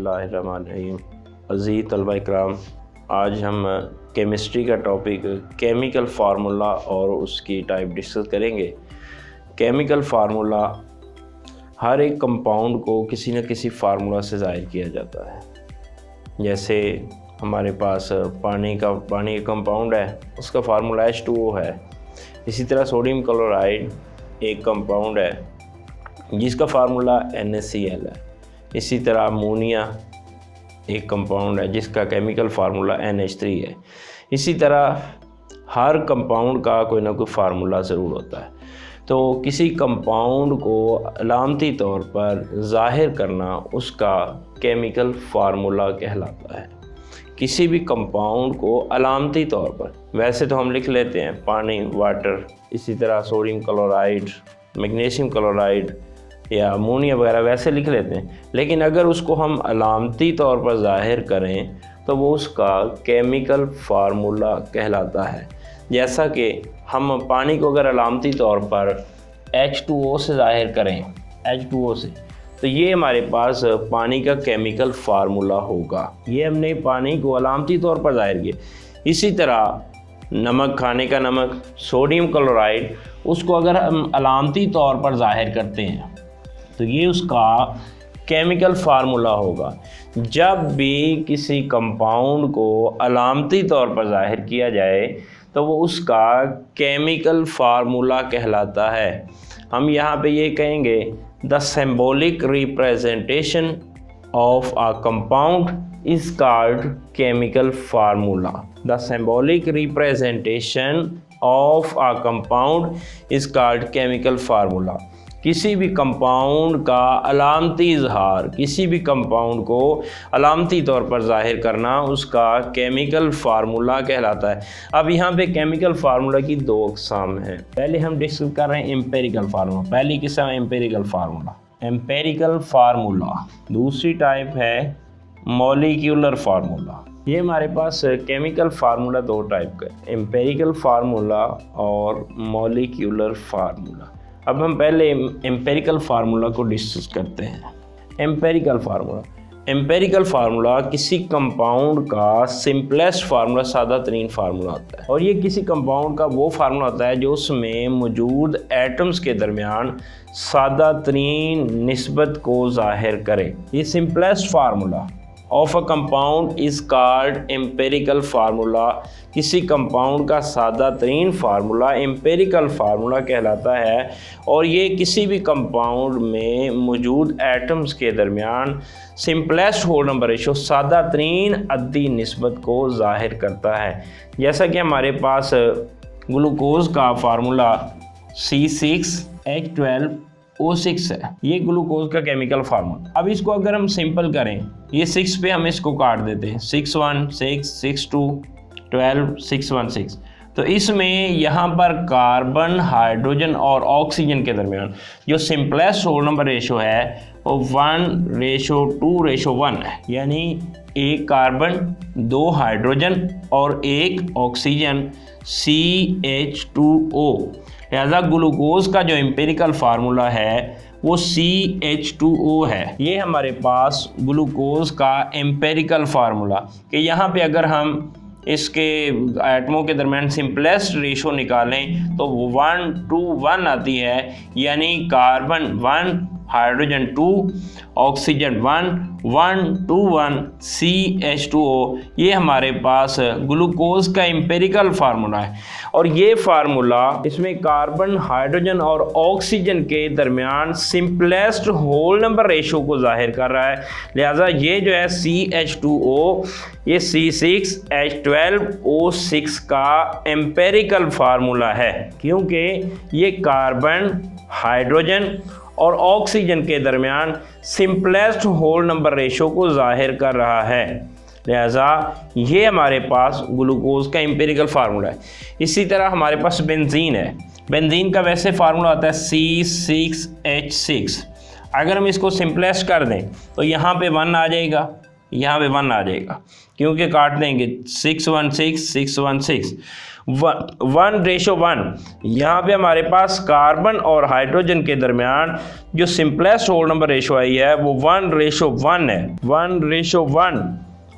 बिस्मिल्लाहिर्रहमानिर्रहीम। अज़ीज़ तलबा इकराम, आज हम केमिस्ट्री का टॉपिक केमिकल फार्मूला और उसकी टाइप डिस्कस करेंगे। केमिकल फार्मूला हर एक कंपाउंड को किसी न किसी फार्मूला से ज़ाहिर किया जाता है। जैसे हमारे पास पानी का कंपाउंड है, उसका फार्मूला H2O है। इसी तरह सोडियम क्लोराइड एक कंपाउंड है जिसका फार्मूला NaCl है। इसी तरह अमोनिया एक कंपाउंड है जिसका केमिकल फार्मूला NH3 है। इसी तरह हर कंपाउंड का कोई ना कोई फार्मूला ज़रूर होता है। तो किसी कंपाउंड को अलामती तौर पर ज़ाहिर करना उसका केमिकल फार्मूला कहलाता है। किसी भी कंपाउंड को अलामती तौर पर, वैसे तो हम लिख लेते हैं पानी, वाटर, इसी तरह सोडियम क्लोराइड, मैग्नीशियम क्लोराइड या अमोनिया वगैरह वैसे लिख लेते हैं, लेकिन अगर उसको हम अलामती तौर पर ज़ाहिर करें तो वो उसका केमिकल फार्मूला कहलाता है। जैसा कि हम पानी को अगर अलामती तौर पर H2O से ज़ाहिर करें, H2O से, तो ये हमारे पास पानी का केमिकल फार्मूला होगा। ये हमने पानी को अलामती तौर पर ज़ाहिर किया। इसी तरह नमक, खाने का नमक, सोडियम क्लोराइड, उसको अगर हम अलामती तौर पर ज़ाहिर करते हैं तो ये उसका केमिकल फार्मूला होगा। जब भी किसी कंपाउंड को अलामती तौर पर ज़ाहिर किया जाए तो वो उसका केमिकल फार्मूला कहलाता है। हम यहाँ पे ये कहेंगे the symbolic representation of a compound is called chemical formula. The symbolic representation of a compound is called chemical formula. किसी भी कंपाउंड का अलामती इजहार, किसी भी कंपाउंड को अलामती तौर पर ज़ाहिर करना उसका केमिकल फार्मूला कहलाता है। अब यहाँ पे केमिकल फार्मूला की दो अक़साम हैं। पहले हम डिस्कस कर रहे हैं एम्पेरिकल फार्मूला। पहली किस्म है एम्पेरिकल फार्मूला, एम्पेरिकल फार्मूला। दूसरी टाइप है मॉलिक्यूलर फार्मूला। ये हमारे पास केमिकल फार्मूला दो टाइप का है, एम्पेरिकल फार्मूला और मॉलिक्यूलर फार्मूला। अब हम पहले एम्पेरिकल फार्मूला को डिस्कस करते हैं। एम्पेरिकल फार्मूला किसी कंपाउंड का सिंपलेस्ट फार्मूला, सादा तरीन फार्मूला होता है। और ये किसी कंपाउंड का वो फार्मूला होता है जो उसमें मौजूद एटम्स के दरमियान सादा तरीन निस्बत को ज़ाहिर करे। ये simplest formula of a compound is called empirical formula. किसी कंपाउंड का सादा तरीन फार्मूला एम्पेरिकल फार्मूला कहलाता है और ये किसी भी कंपाउंड में मौजूद एटम्स के दरमियान सिंपलेस्ट होल नंबर रेशो, सादा तरीन अद्दी निस्बत को ज़ाहिर करता है। जैसा कि हमारे पास ग्लूकोज का फार्मूला C6H12O6 है। ये ग्लूकोज का केमिकल फार्मूला। अब इसको अगर हम सिंपल करें, ये 6 पे हम इसको काट देते हैं, 6 1 6 6 2 12 6 1 6। तो इसमें यहाँ पर कार्बन, हाइड्रोजन और ऑक्सीजन के दरमियान जो सिंपलेस्ट होल नंबर रेशो है वो 1:2:1 है। यानी एक कार्बन, 2 हाइड्रोजन और 1 ऑक्सीजन, CH2O। लिहाजा ग्लूकोज का जो एम्पेरिकल फार्मूला है वो CH2O है। ये हमारे पास ग्लूकोज का एम्पेरिकल फार्मूला कि यहाँ पे अगर हम इसके एटमों के दरमियान सिंपलेस्ट रेशो निकालें तो वो 1:1 आती है। यानी कार्बन 1, हाइड्रोजन 2, ऑक्सीजन 1:1 CH2O। ये हमारे पास ग्लूकोज का एम्पेरिकल फार्मूला है। और ये फार्मूला इसमें कार्बन, हाइड्रोजन और ऑक्सीजन के दरमियान सिंपलेस्ट होल नंबर रेशो को जाहिर कर रहा है। लिहाजा ये जो है CH2O, ये C6H12O6 का एम्पेरिकल फार्मूला है, क्योंकि ये कार्बन, हाइड्रोजन और ऑक्सीजन के दरमियान सिंपलेस्ट होल नंबर रेशो को जाहिर कर रहा है। लिहाजा ये हमारे पास ग्लूकोज का एम्पेरिकल फार्मूला है। इसी तरह हमारे पास बेंजीन है। बेंजीन का वैसे फार्मूला आता है C6H6। अगर हम इसको सिंपलेस्ट कर दें तो यहाँ पे 1 आ जाएगा, यहाँ पे 1 आ जाएगा, क्योंकि काट देंगे 6 1 6 6 1 6। 1:1। यहाँ पे हमारे पास कार्बन और हाइड्रोजन के दरमियान जो सिंपलेस्ट होल नंबर रेशो आई है वो 1:1 है, 1:1।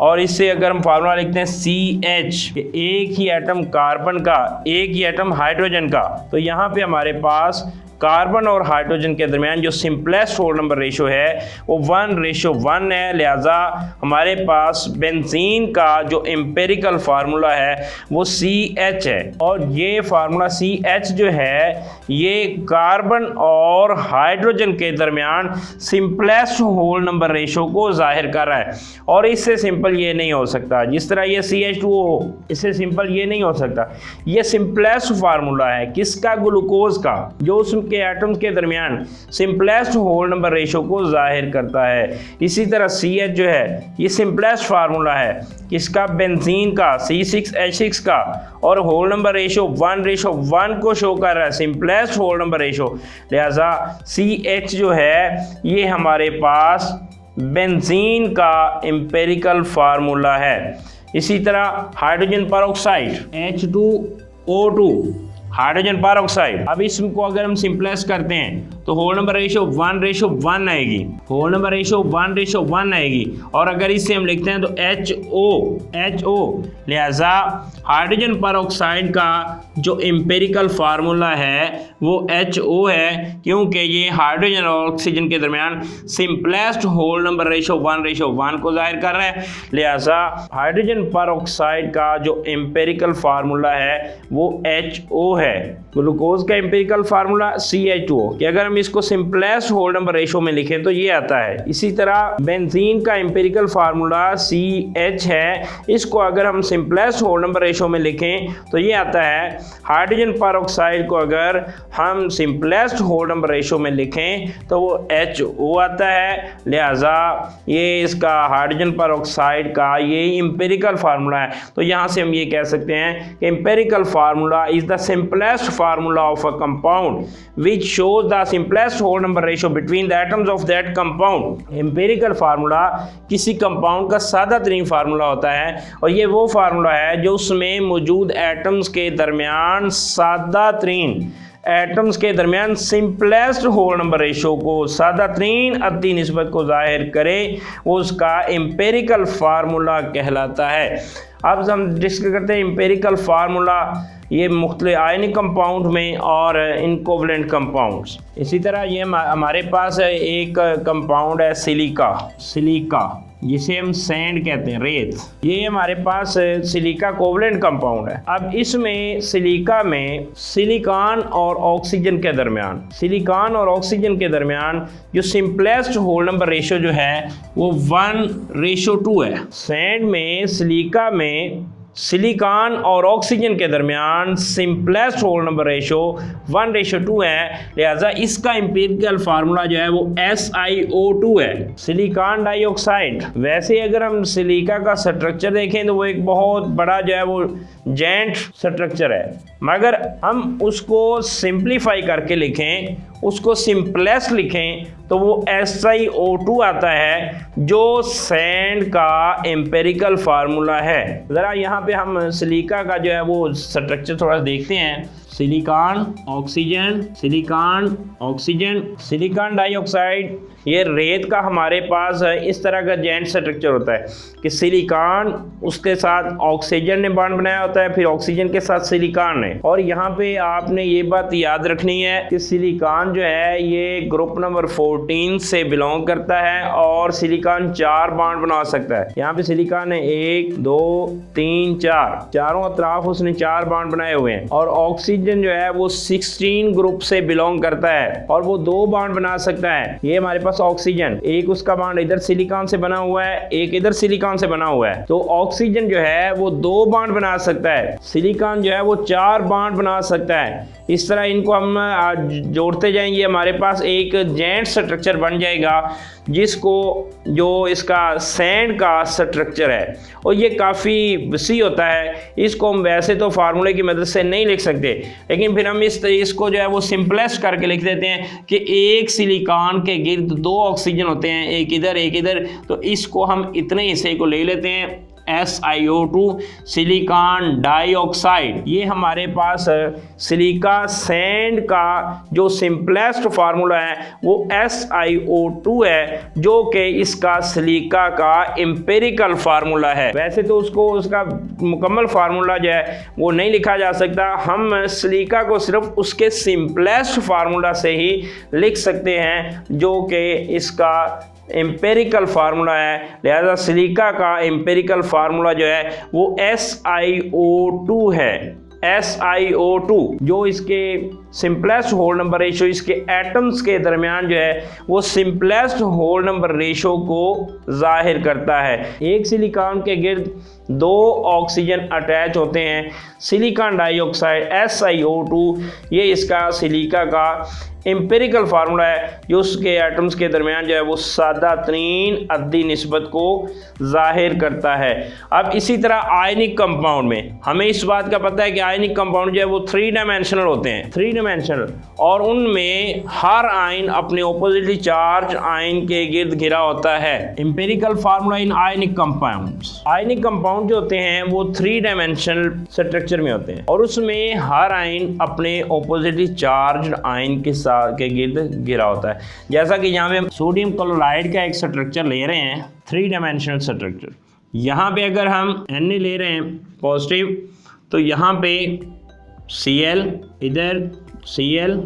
और इससे अगर हम फार्मूला लिखते हैं CH, एक ही एटम कार्बन का एक ही एटम हाइड्रोजन का, तो यहाँ पे हमारे पास कार्बन और हाइड्रोजन के दरमियान जो सिंपलेस्ट होल नंबर रेशो है वो 1:1 है। लिहाजा हमारे पास बेंजीन का जो एम्पेरिकल फार्मूला है वो CH है। और ये फार्मूला CH जो है ये कार्बन और हाइड्रोजन के दरमियान सिंपलेस्ट होल नंबर रेशो को जाहिर कर रहा है। और इससे सिंपल ये नहीं हो सकता, जिस तरह ये CH2O, इससे सिंपल ये नहीं हो सकता। ये सिंपलेस्ट फार्मूला है किसका? ग्लूकोज का, जो उसके एटम्स के दरमियान सिंपलेस्ट होल नंबर रेशो को जाहिर करता है। इसी तरह CH जो है ये सिंपलेस्ट फार्मूला है किसका? बेंजीन का, C6H6 का, और होल नंबर रेशो 1:1 को शो कर रहा है, सिंपलेस्ट होल नंबर रेशो। लिहाजा CH जो है ये हमारे पास बेंजीन का एम्पेरिकल फार्मूला है। इसी तरह hydrogen peroxide H2O2, hydrogen peroxide, अब इसको अगर हम सिंपलेस्ट करते हैं तो होल नंबर रेशो 1:1 आएगी, होल नंबर रेशो 1:1 आएगी। और अगर इससे हम लिखते हैं तो HO, लिहाजा हाइड्रोजन परऑक्साइड का जो एम्पेरिकल फार्मूला है वो HO है, क्योंकि ये हाइड्रोजन और ऑक्सीजन के दरमियान सिंपलेस्ट होल नंबर रेशो 1:1 को जाहिर कर रहा है। लिहाजा हाइड्रोजन परऑक्साइड का जो एम्पेरिकल फार्मूला है वो HO है। ग्लूकोज का एम्पेरिकल फार्मूला CH2O, कि अगर हम इसको सिंपलेस्ट होल नंबर रेशो में लिखें तो ये आता है। इसी तरह बेंजीन का एम्पेरिकल फार्मूला CH है, इसको अगर हम सिंपलेस्ट होल नंबर रेशो में लिखें तो ये आता है। हाइड्रोजन परऑक्साइड को अगर हम सिंपलेस्ट होल नंबर रेशो में लिखें तो वो HO आता है। लिहाजा ये इसका हाइड्रोजन परऑक्साइड का ये एम्पेरिकल फार्मूला है। तो यहाँ से हम ये कह सकते हैं कि empirical formula is the simplest formula of a compound which shows the simplest whole number ratio between the atoms of that compound। Empirical formula किसी कंपाउंड का सादा तरीन फार्मूला होता है, और ये वो फार्मूला है जो उसमें मौजूद एटम्स के दरमियान सादा तरीन एटम्स के दरमियान सिंपलेस्ट होल नंबर रेशो को, सादा तरीन अद्दी निस्बत को जाहिर करे, वो उसका एम्पेरिकल फार्मूला कहलाता है। अब हम डिस्कस करते हैं एम्पेरिकल फार्मूला ये मुख्तलिफ आयनिक कंपाउंड में और इनकोवलेंट कंपाउंड्स। इसी तरह ये हमारे पास एक कंपाउंड है सिलिका, जिसे हम सैंड कहते हैं, रेत। ये हमारे पास सिलिका कोवलेंट कंपाउंड है। अब इसमें सिलिका में सिलिकॉन और ऑक्सीजन के दरमियान जो सिंपलेस्ट होल नंबर रेशो जो है वो 1:2 है। सैंड में सिलिका में सिलिकॉन और ऑक्सीजन के दरमियान सिंपलेस्ट होल नंबर रेशो 1:2 है। लिहाजा इसका एम्पिरिकल फार्मूला जो है वो SiO2 है, सिलिकॉन डाइऑक्साइड। वैसे अगर हम सिलिका का स्ट्रक्चर देखें तो वो एक बहुत बड़ा जो है वो जेंट स्ट्रक्चर है, मगर हम उसको सिंप्लीफाई करके लिखें, उसको सिंपलेस्ट लिखें तो वो SiO2 आता है, जो सैंड का एम्पेरिकल फार्मूला है। ज़रा यहाँ पे हम सिलिका का जो है वो स्ट्रक्चर थोड़ा देखते हैं। सिलिकॉन ऑक्सीजन, सिलिकॉन डाइऑक्साइड, ये रेत का हमारे पास इस तरह का जेंट स्ट्रक्चर होता है कि सिलिकॉन उसके साथ ऑक्सीजन ने बॉन्ड बनाया होता है, फिर ऑक्सीजन के साथ सिलिकॉन ने। और यहाँ पे आपने ये बात याद रखनी है कि सिलिकॉन जो है ये ग्रुप नंबर 14 से बिलोंग करता है, और सिलिकॉन 4 बॉन्ड बना सकता है। यहाँ पे सिलिकॉन ने 1 2 3 4 चारों अतराफ उसने 4 बॉन्ड बनाए हुए हैं। और ऑक्सीजन जो है वो 16 ग्रुप से बिलोंग करता है, और वो 2 बॉन्ड बना सकता है। ये हमारे पास ऑक्सीजन, एक उसका बॉन्ड इधर सिलिकॉन से बना हुआ है, एक इधर सिलिकॉन से बना हुआ है, तो ऑक्सीजन जो है वो 2 बॉन्ड बना सकता है, सिलिकॉन जो है वो 4 बॉन्ड बना सकता है। इस तरह इनको हम जोड़ते जाएंगे, हमारे पास एक जेंट स्ट्रक्चर बन जाएगा, जिसको जो इसका सैंड का स्ट्रक्चर है, और ये काफ़ी वसी होता है। इसको हम वैसे तो फार्मूले की मदद से नहीं लिख सकते, लेकिन फिर हम इसको जो है वो सिंपलेस्ट करके लिख देते हैं कि एक सिलिकॉन के गिर्द 2 ऑक्सीजन होते हैं, एक इधर एक इधर, तो इसको हम इतने हिस्से को ले लेते हैं SiO2 सिलिकॉन डाइऑक्साइड। ये हमारे पास सिलिका सैंड का जो सिंपलेस्ट फार्मूला है वो SiO2 है, जो कि इसका सिलिका का एम्पिरिकल फार्मूला है। वैसे तो उसका मुकम्मल फार्मूला जो है वो नहीं लिखा जा सकता, हम सिलिका को सिर्फ उसके सिंपलेस्ट फार्मूला से ही लिख सकते हैं, जो कि इसका एम्पेरिकल फार्मूला है। लिहाजा सिलिका का एम्पेरिकल फार्मूला जो है वो SiO2 है। SiO2 जो इसके सिंपलेस्ट होल नंबर रेशो, इसके एटम्स के दरमियान जो है वो सिंपलेस्ट होल नंबर रेशो को जाहिर करता है। एक सिलिकॉन के गिर्द 2 ऑक्सीजन अटैच होते हैं। सिलिकॉन डाइऑक्साइड SiO2 ये इसका सिलिका का एम्पिरिकल फार्मूला है, जो उसके एटम्स के दरमियान जो है वो सादा तरीन अद्दी निस्बत को जाहिर करता है। अब इसी तरह आयनिक कंपाउंड में हमें इस बात का पता है कि आयनिक कंपाउंड जो है वो 3 डायमेंशनल होते हैं, 3 डायमेंशनल, और उनमें हर आयन अपने ऑपोजिटली चार्ज आयन के गिर्द घिरा होता है। Empirical formula in ionic compounds, ionic compound जो होते हैं वो 3 डायमेंशनल स्ट्रक्चर में होते हैं और उसमें हर आयन अपने ऑपोजिटली चार्ज आयन के गिर्द घिरा होता है। जैसा कि यहाँ पे हम सोडियम क्लोराइड का एक स्ट्रक्चर ले रहे हैं, 3 डायमेंशनल स्ट्रक्चर। यहाँ पे अगर हम Na ले रहे हैं पॉजिटिव, तो यहाँ पे Cl, इधर Cl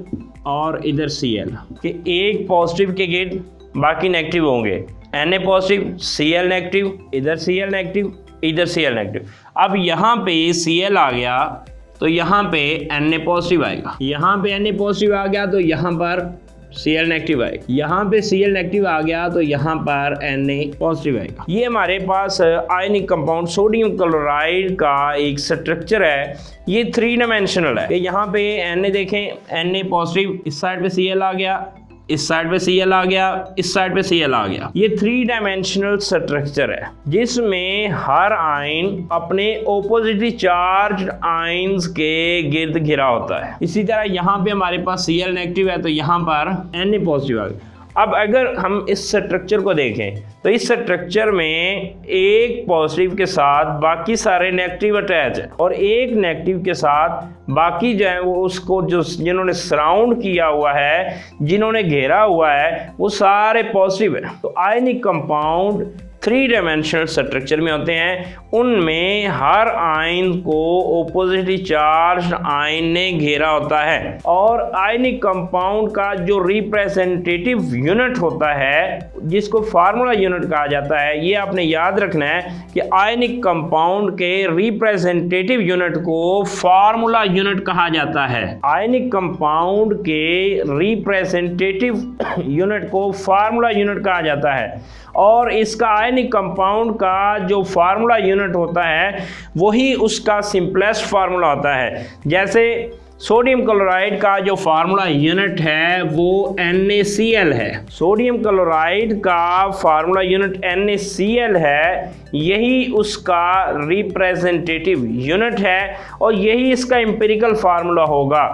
और इधर Cl के एक पॉजिटिव के गिर्द बाकी नेगेटिव होंगे। Na पॉजिटिव, Cl नेगेटिव, इधर Cl नेगेटिव, इधर Cl नेगेटिव। अब यहाँ पे Cl आ गया तो यहाँ पे Na पॉजिटिव आएगा, यहाँ पे Na पॉजिटिव आ गया तो यहाँ पर Cl नेगेटिव आएगा, यहाँ पे Cl नेगेटिव आ गया तो यहाँ पर Na पॉजिटिव आएगा। ये हमारे पास आयनिक कंपाउंड सोडियम क्लोराइड का एक स्ट्रक्चर है। ये 3 डायमेंशनल है। यहाँ पे Na देखें, Na पॉजिटिव, इस साइड पे Cl आ गया, इस साइड पे Cl आ गया, इस साइड पे Cl आ गया। ये 3 डायमेंशनल स्ट्रक्चर है जिसमें हर आयन अपने ऑपोजिटली चार्ज आयन्स के गिर्द घिरा होता है। इसी तरह यहाँ पे हमारे पास Cl नेगेटिव है तो यहाँ पर Na पॉजिटिव आ गया। अब अगर हम इस स्ट्रक्चर को देखें तो इस स्ट्रक्चर में एक पॉजिटिव के साथ बाकी सारे नेगेटिव अटैच है और एक नेगेटिव के साथ बाकी जो है वो उसको जिन्होंने सराउंड किया हुआ है, जिन्होंने घेरा हुआ है, वो सारे पॉजिटिव है। तो आयनिक कंपाउंड 3 डायमेंशनल स्ट्रक्चर में होते हैं, उनमें हर आयन को ऑपोजिटली चार्ज आयन ने घेरा होता है और आयनिक कंपाउंड का जो रिप्रेजेंटेटिव यूनिट होता है, जिसको फार्मूला यूनिट कहा जाता है, ये आपने याद रखना है कि आयनिक कंपाउंड के रिप्रेजेंटेटिव यूनिट को फार्मूला यूनिट कहा जाता है। आयनिक कंपाउंड के रिप्रेजेंटेटिव यूनिट को फार्मूला यूनिट कहा जाता है और इसका आयनिक कंपाउंड का जो फार्मूला यूनिट होता है वही उसका सिंपलेस्ट फार्मूला होता है। जैसे सोडियम क्लोराइड का जो फार्मूला यूनिट है वो NaCl है। सोडियम क्लोराइड का फार्मूला यूनिट NaCl है, यही उसका रिप्रेजेंटेटिव यूनिट है और यही इसका एम्पिरिकल फार्मूला होगा।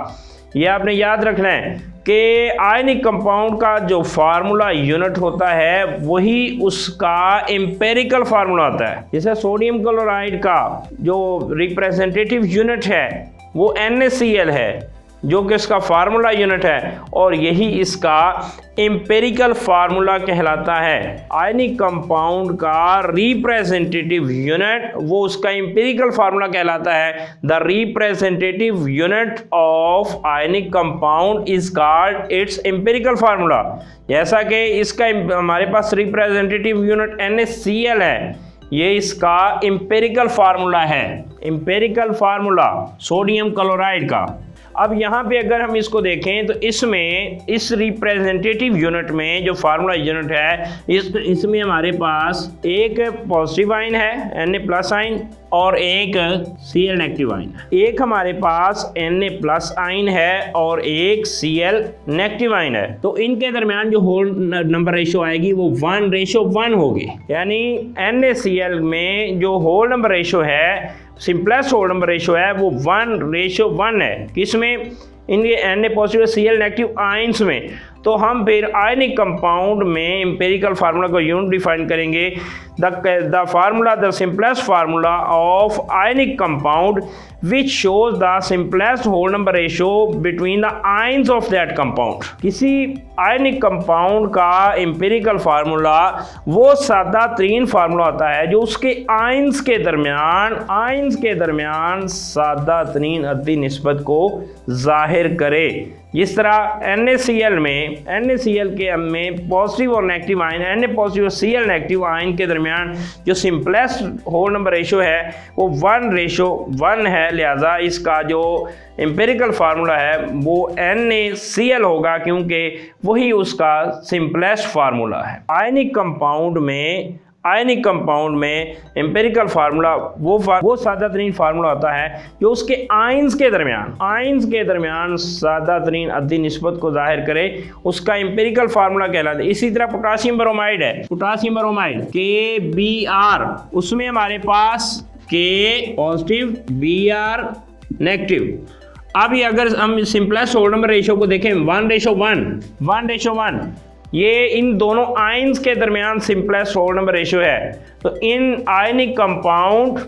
ये आपने याद रखना है कि आयनिक कंपाउंड का जो फार्मूला यूनिट होता है वही उसका एम्पिरिकल फार्मूला होता है। जैसे सोडियम क्लोराइड का जो रिप्रेजेंटेटिव यूनिट है वो NaCl है, जो कि इसका फार्मूला यूनिट है और यही इसका एम्पिरिकल फार्मूला कहलाता है। आयनिक कंपाउंड का रिप्रेजेंटेटिव यूनिट वो उसका एम्पिरिकल फार्मूला कहलाता है। The representative unit of ionic compound is called its empirical formula. जैसा कि इसका हमारे पास रिप्रेजेंटेटिव यूनिट NaCl है, ये इसका एम्पिरिकल फार्मूला है, एम्पिरिकल फार्मूला सोडियम क्लोराइड का। अब यहाँ पे अगर हम इसको देखें तो इसमें इस रिप्रेजेंटेटिव यूनिट में जो फार्मूला यूनिट है इसमें हमारे पास एक पॉजिटिव आयन है Na प्लस आयन और एक Cl नेगेटिव आयन है। एक हमारे पास Na प्लस आयन है और एक Cl नेगेटिव आयन है। तो इनके दरमियान जो होल नंबर रेशो आएगी वो 1:1 होगी। यानी NaCl में जो होल नंबर रेशो है, सिंपलेस्ट होल नंबर रेशो है, वो 1:1 है। किसमें? इनके Na positive Cl negative ions में। तो हम फिर आयनिक कंपाउंड में एम्पिरिकल फार्मूला को यूं डिफाइन करेंगे, the formula, the simplest formula of ionic compound which shows the simplest whole number ratio between the ions of that compound। किसी ionic compound का एम्पिरिकल फार्मूला वो सादा तरीन फार्मूला होता है जो उसके आयंस के दरमियान सादा तरीन अद्दी निस्बत को जाहिर करे। जिस तरह NaCl में पॉजिटिव और नेगेटिव आयन, Na पॉजिटिव और Cl नेगेटिव आयन के दरमियान जो सिंपलेस्ट होल नंबर रेशो है वो 1:1 है, लिहाजा इसका जो एम्पिरिकल फार्मूला है वो NaCl होगा क्योंकि वही उसका सिंपलेस्ट फार्मूला है। आयनिक कंपाउंड में एम्पिरिकल फार्मूला वो सादा तरीन फार्मूला होता है जो उसके आयंस के दरमियान सादा तरीन अद्दी निस्बत को जाहिर करे, उसका एम्पिरिकल फार्मूला कहलाता है। इसी तरह पोटासियम ब्रोमाइड है, KBr, उसमें हमारे पास K पॉजिटिव, Br नेगेटिव। अब ये अगर हम सिंपलेस्ट होल नंबर रेशो को देखें 1:1, ये इन दोनों आयंस के दरमियान सिंपलेस्ट होल नंबर रेशो है। तो in ionic compound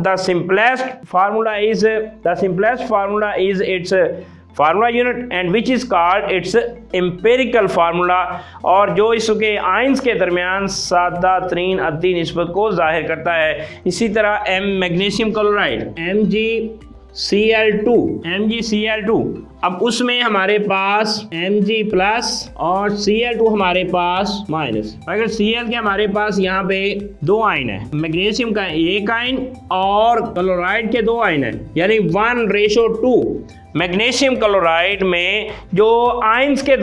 the simplest formula is its formula unit and which is called its empirical formula, और जो इसके आयंस के दरमियान सादा तरीन अद्दी निस्बत को जाहिर करता है। इसी तरह मैग्नीशियम क्लोराइड MgCl2, अब उसमें हमारे पास Mg+ और Cl2 हमारे पास माइनस। अगर Cl के हमारे पास यहाँ पे 2 आयन है, मैग्नीशियम का 1 आयन और क्लोराइड के 2 आयन है, यानी 1:2। मैग्नीशियम क्लोराइड में जो आयंस के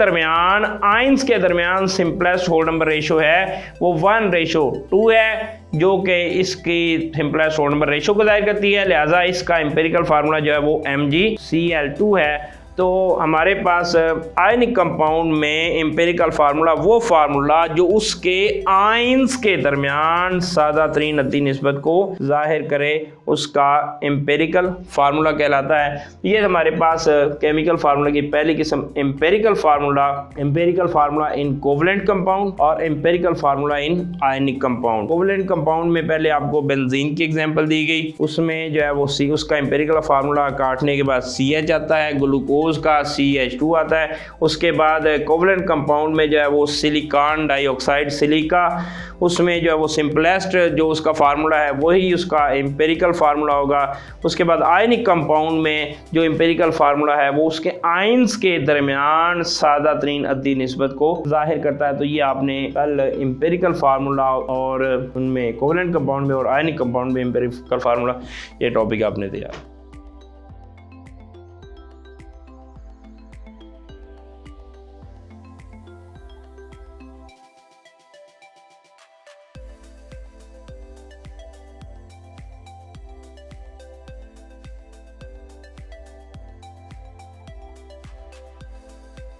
दरमियान सिंपलेस्ट होल नंबर रेशो है वो 1:2 है, जो कि इसकी सिंपलेस्ट होल नंबर रेशो को जाहिर करती है। लिहाजा इसका एम्पिरिकल फार्मूला जो है वो MgCl2 है। तो हमारे पास आयनिक कंपाउंड में एम्पिरिकल फार्मूला वो फार्मूला जो उसके आयंस के दरमियान सादा तरीन अद्दी निस्बत को जाहिर करे, उसका एम्पिरिकल फार्मूला कहलाता है। ये हमारे पास केमिकल फार्मूला की पहली किस्म empirical formula in covalent compound और empirical formula in ionic compound. Covalent compound में पहले आपको बेंजीन की एग्जांपल दी गई, उसमें जो है वो उसका एम्पिरिकल फार्मूला काटने के बाद CH आता है, ग्लूकोज का CH2 आता है। उसके बाद कोवलेंट कंपाउंड में जो है वो सिलिकॉन डाइऑक्साइड सिलिका, उसमें जो है वो सिंपलेस्ट जो उसका फार्मूला है वही उसका एम्पिरिकल फार्मूला होगा। उसके बाद आयनिक कंपाउंड में जो एम्पिरिकल फार्मूला है वो उसके आयंस के दरमियान सादा तरीन अद्दी निस्बत को जाहिर करता है। तो ये आपने कल एम्पिरिकल फार्मूला और उनमें कोवलेंट कंपाउंड में और आयनिक कंपाउंड में एम्पिरिकल फार्मूला ये टॉपिक आपने दिया।